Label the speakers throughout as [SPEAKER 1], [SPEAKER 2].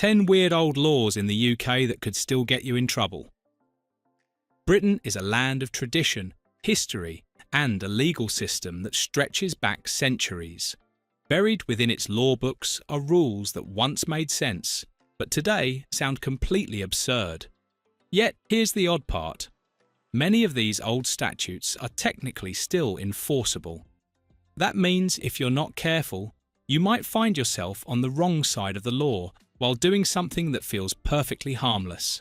[SPEAKER 1] 10 weird old laws in the UK that could still get you in trouble. Britain is a land of tradition, history, and a legal system that stretches back centuries. Buried within its law books are rules that once made sense, but today sound completely absurd. Yet, here's the odd part. Many of these old statutes are technically still enforceable. That means if you're not careful, you might find yourself on the wrong side of the law while doing something that feels perfectly harmless.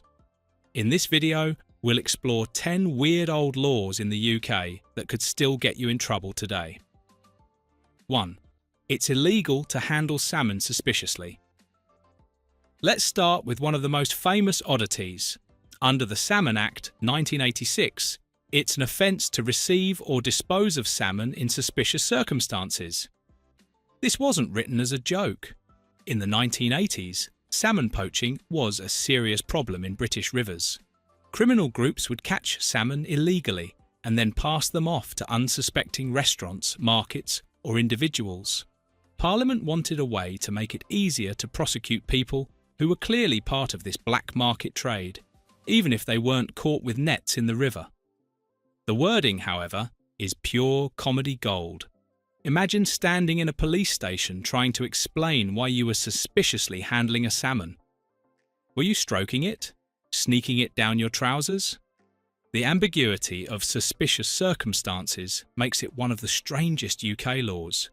[SPEAKER 1] In this video, we'll explore 10 weird old laws in the UK that could still get you in trouble today. 1. It's illegal to handle salmon suspiciously. Let's start with one of the most famous oddities. Under the Salmon Act 1986, it's an offence to receive or dispose of salmon in suspicious circumstances. This wasn't written as a joke. In the 1980s, salmon poaching was a serious problem in British rivers. Criminal groups would catch salmon illegally and then pass them off to unsuspecting restaurants, markets, or individuals. Parliament wanted a way to make it easier to prosecute people who were clearly part of this black market trade, even if they weren't caught with nets in the river. The wording, however, is pure comedy gold. Imagine standing in a police station trying to explain why you were suspiciously handling a salmon. Were you stroking it? Sneaking it down your trousers? The ambiguity of suspicious circumstances makes it one of the strangest UK laws.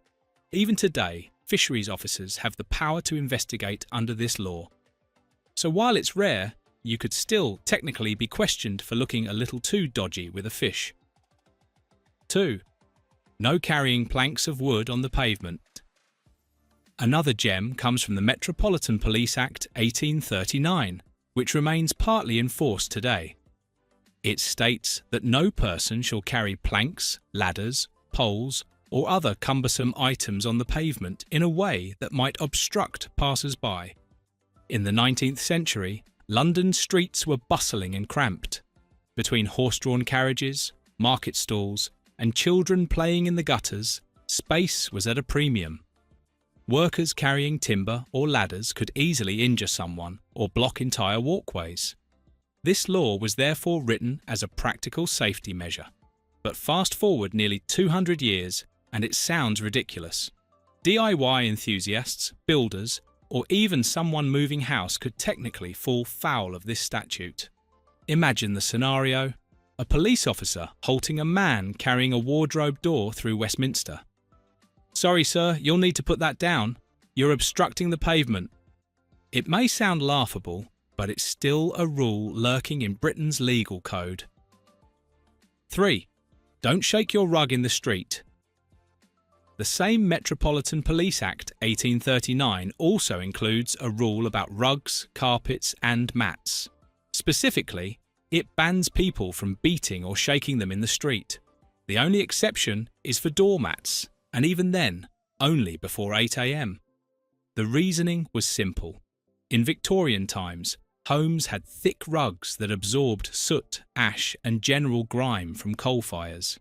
[SPEAKER 1] Even today, fisheries officers have the power to investigate under this law. So while it's rare, you could still technically be questioned for looking a little too dodgy with a fish. 2. No carrying planks of wood on the pavement. Another gem comes from the Metropolitan Police Act 1839, which remains partly enforced today. It states that no person shall carry planks, ladders, poles, or other cumbersome items on the pavement in a way that might obstruct passers-by. In the 19th century, London streets were bustling and cramped. Between horse-drawn carriages, market stalls, and children playing in the gutters, space was at a premium. Workers carrying timber or ladders could easily injure someone or block entire walkways. This law was therefore written as a practical safety measure. But fast forward nearly 200 years and it sounds ridiculous. DIY enthusiasts, builders, or even someone moving house could technically fall foul of this statute. Imagine the scenario: a police officer halting a man carrying a wardrobe door through Westminster. "Sorry sir, you'll need to put that down. You're obstructing the pavement." It may sound laughable, but it's still a rule lurking in Britain's legal code. 3. Don't shake your rug in the street. The same Metropolitan Police Act 1839 also includes a rule about rugs, carpets and mats. Specifically, it bans people from beating or shaking them in the street. The only exception is for doormats, and even then, only before 8 a.m. The reasoning was simple. In Victorian times, homes had thick rugs that absorbed soot, ash and general grime from coal fires.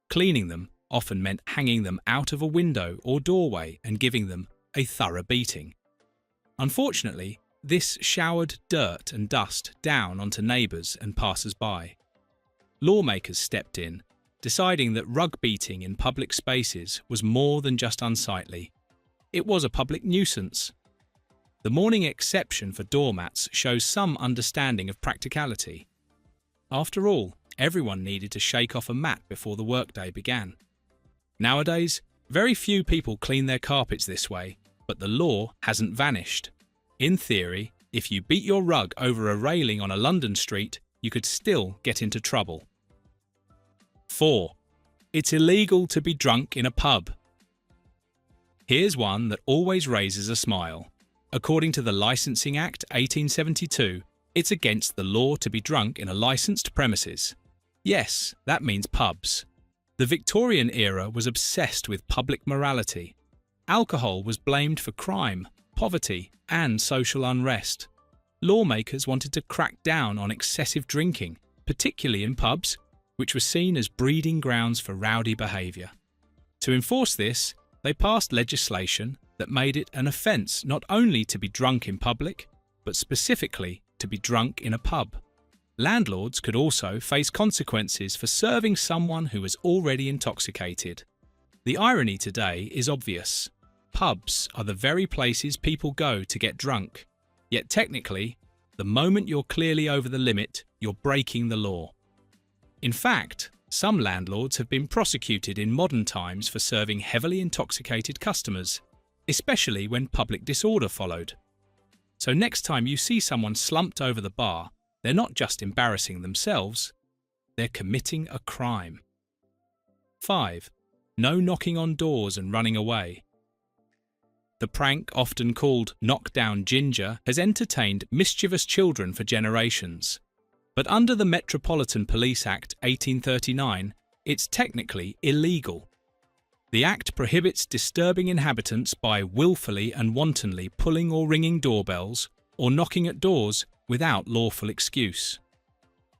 [SPEAKER 1] Cleaning them often meant hanging them out of a window or doorway and giving them a thorough beating. Unfortunately, this showered dirt and dust down onto neighbours and passers-by. Lawmakers stepped in, deciding that rug beating in public spaces was more than just unsightly. It was a public nuisance. The morning exception for doormats shows some understanding of practicality. After all, everyone needed to shake off a mat before the workday began. Nowadays, very few people clean their carpets this way, but the law hasn't vanished. In theory, if you beat your rug over a railing on a London street, you could still get into trouble. 4. It's illegal to be drunk in a pub. Here's one that always raises a smile. According to the Licensing Act 1872, it's against the law to be drunk in a licensed premises. Yes, that means pubs. The Victorian era was obsessed with public morality. Alcohol was blamed for crime, poverty, and social unrest. Lawmakers wanted to crack down on excessive drinking, particularly in pubs, which were seen as breeding grounds for rowdy behaviour. To enforce this, they passed legislation that made it an offence not only to be drunk in public, but specifically to be drunk in a pub. Landlords could also face consequences for serving someone who was already intoxicated. The irony today is obvious. Pubs are the very places people go to get drunk. Yet technically, the moment you're clearly over the limit, you're breaking the law. In fact, some landlords have been prosecuted in modern times for serving heavily intoxicated customers, especially when public disorder followed. So next time you see someone slumped over the bar, they're not just embarrassing themselves, they're committing a crime. 5. No knocking on doors and running away. The prank, often called knockdown ginger, has entertained mischievous children for generations. But under the Metropolitan Police Act 1839, it's technically illegal. The Act prohibits disturbing inhabitants by willfully and wantonly pulling or ringing doorbells or knocking at doors without lawful excuse.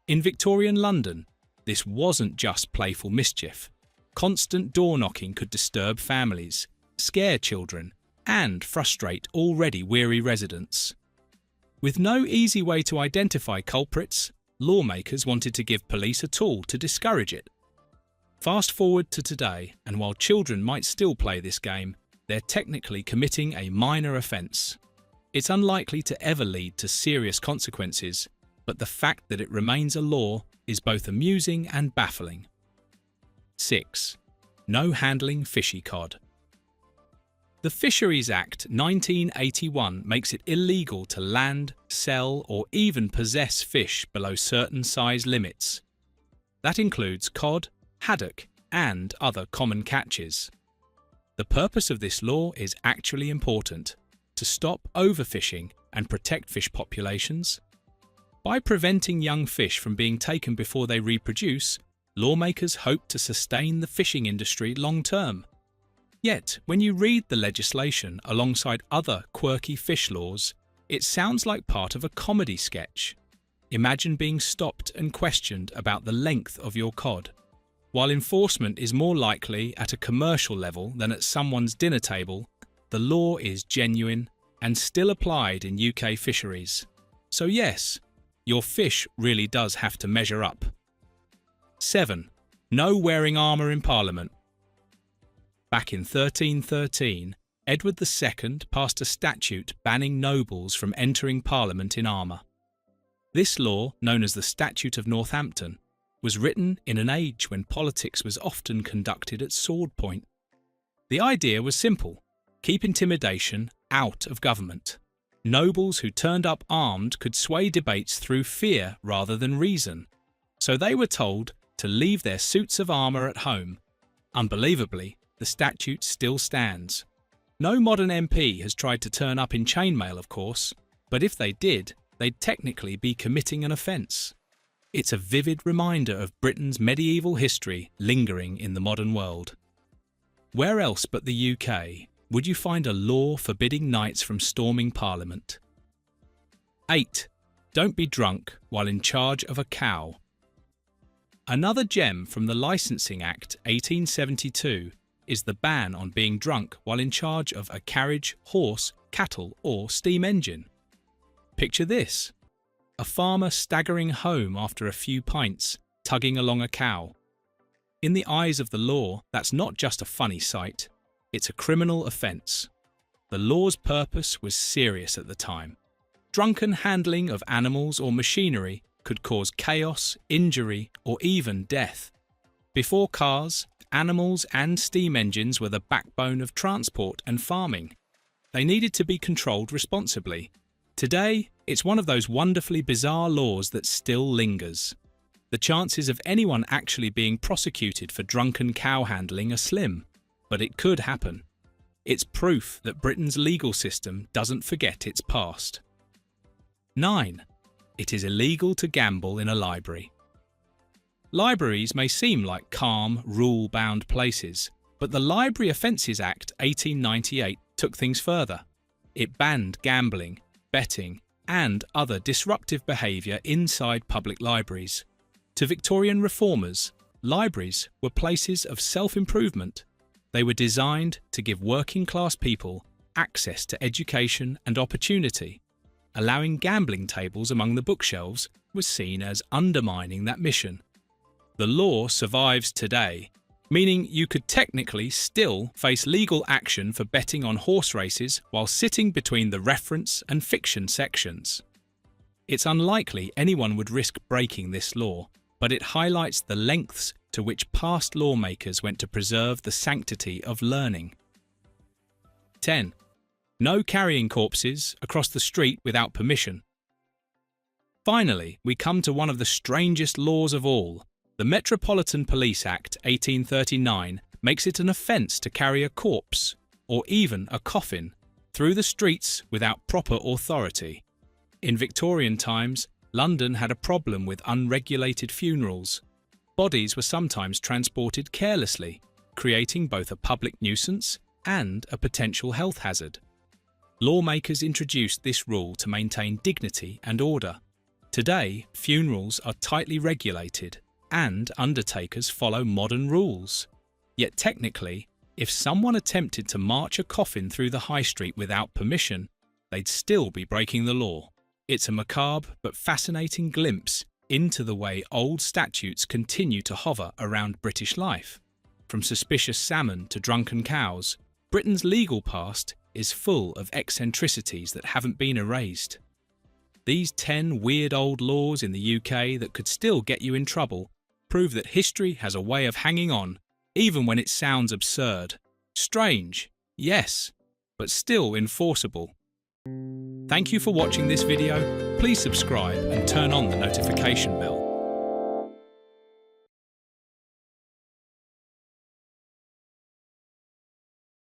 [SPEAKER 1] In Victorian London, this wasn't just playful mischief. Constant door knocking could disturb families, scare children, and frustrate already weary residents. With no easy way to identify culprits, lawmakers wanted to give police a tool to discourage it. Fast forward to today, and while children might still play this game, they're technically committing a minor offence. It's unlikely to ever lead to serious consequences, but the fact that it remains a law is both amusing and baffling. 6. No handling fishy cod. The Fisheries Act 1981 makes it illegal to land, sell, or even possess fish below certain size limits. That includes cod, haddock, and other common catches. The purpose of this law is actually important: to stop overfishing and protect fish populations. By preventing young fish from being taken before they reproduce, lawmakers hope to sustain the fishing industry long term. Yet, when you read the legislation alongside other quirky fish laws, it sounds like part of a comedy sketch. Imagine being stopped and questioned about the length of your cod. While enforcement is more likely at a commercial level than at someone's dinner table, the law is genuine and still applied in UK fisheries. So yes, your fish really does have to measure up. 7. No wearing armour in Parliament. Back in 1313, Edward II passed a statute banning nobles from entering Parliament in armour. This law, known as the Statute of Northampton, was written in an age when politics was often conducted at sword point. The idea was simple: keep intimidation out of government. Nobles who turned up armed could sway debates through fear rather than reason, so they were told to leave their suits of armour at home. Unbelievably, the statute still stands. No modern MP has tried to turn up in chainmail, of course, but if they did, they'd technically be committing an offence. It's a vivid reminder of Britain's medieval history lingering in the modern world. Where else but the UK would you find a law forbidding knights from storming Parliament? 8. Don't be drunk while in charge of a cow. Another gem from the Licensing Act 1872 is the ban on being drunk while in charge of a carriage, horse, cattle, or steam engine. Picture this: a farmer staggering home after a few pints, tugging along a cow. In the eyes of the law, that's not just a funny sight, it's a criminal offence. The law's purpose was serious at the time. Drunken handling of animals or machinery could cause chaos, injury, or even death. Before cars, animals and steam engines were the backbone of transport and farming. They needed to be controlled responsibly. Today, it's one of those wonderfully bizarre laws that still lingers. The chances of anyone actually being prosecuted for drunken cow handling are slim, but it could happen. It's proof that Britain's legal system doesn't forget its past. 9. It is illegal to gamble in a library. Libraries may seem like calm, rule-bound places, but the Library Offences Act 1898 took things further. It banned gambling, betting, and other disruptive behaviour inside public libraries. To Victorian reformers, libraries were places of self-improvement. They were designed to give working-class people access to education and opportunity. allowing gambling tables among the bookshelves was seen as undermining that mission. The law survives today, meaning you could technically still face legal action for betting on horse races while sitting between the reference and fiction sections. It's unlikely anyone would risk breaking this law, but it highlights the lengths to which past lawmakers went to preserve the sanctity of learning. 10. No carrying corpses across the street without permission. Finally, we come to one of the strangest laws of all. The Metropolitan Police Act 1839 makes it an offence to carry a corpse, or even a coffin, through the streets without proper authority. In Victorian times, London had a problem with unregulated funerals. Bodies were sometimes transported carelessly, creating both a public nuisance and a potential health hazard. Lawmakers introduced this rule to maintain dignity and order. Today, funerals are tightly regulated, and undertakers follow modern rules. Yet technically, if someone attempted to march a coffin through the high street without permission, they'd still be breaking the law. It's a macabre but fascinating glimpse into the way old statutes continue to hover around British life. From suspicious salmon to drunken cows, Britain's legal past is full of eccentricities that haven't been erased. These 10 weird old laws in the UK that could still get you in trouble prove that history has a way of hanging on, even when it sounds absurd. Strange, yes, but still enforceable. Thank you for watching this video. Please subscribe and turn on the notification bell.